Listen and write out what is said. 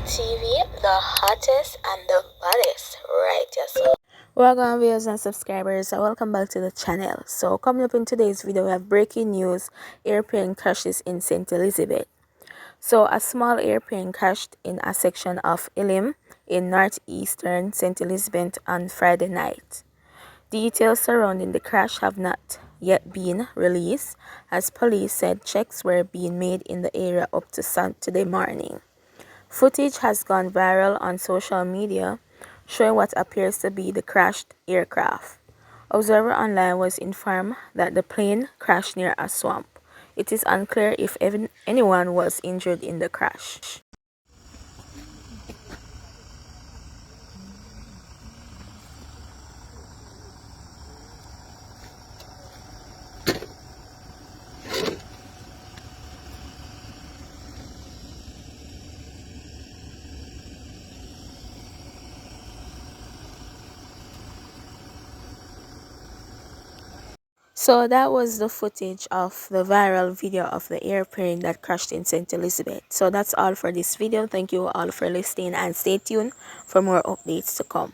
TV, the hottest and the baddest, right? Yes, so. Welcome viewers and subscribers, and welcome back to the channel. So coming up in today's video, we have breaking news: airplane crashes in St. Elizabeth. So a small airplane crashed in a section of Elim in northeastern St. Elizabeth on Friday night. Details surrounding the crash have not yet been released, as police said checks were being made in the area up to Saturday morning. Footage has gone viral on social media, showing what appears to be the crashed aircraft. Observer Online was informed that the plane crashed near a swamp. It is unclear if anyone was injured in the crash. So that was the footage of the viral video of the airplane that crashed in St. Elizabeth. So that's all for this video. Thank you all for listening, and stay tuned for more updates to come.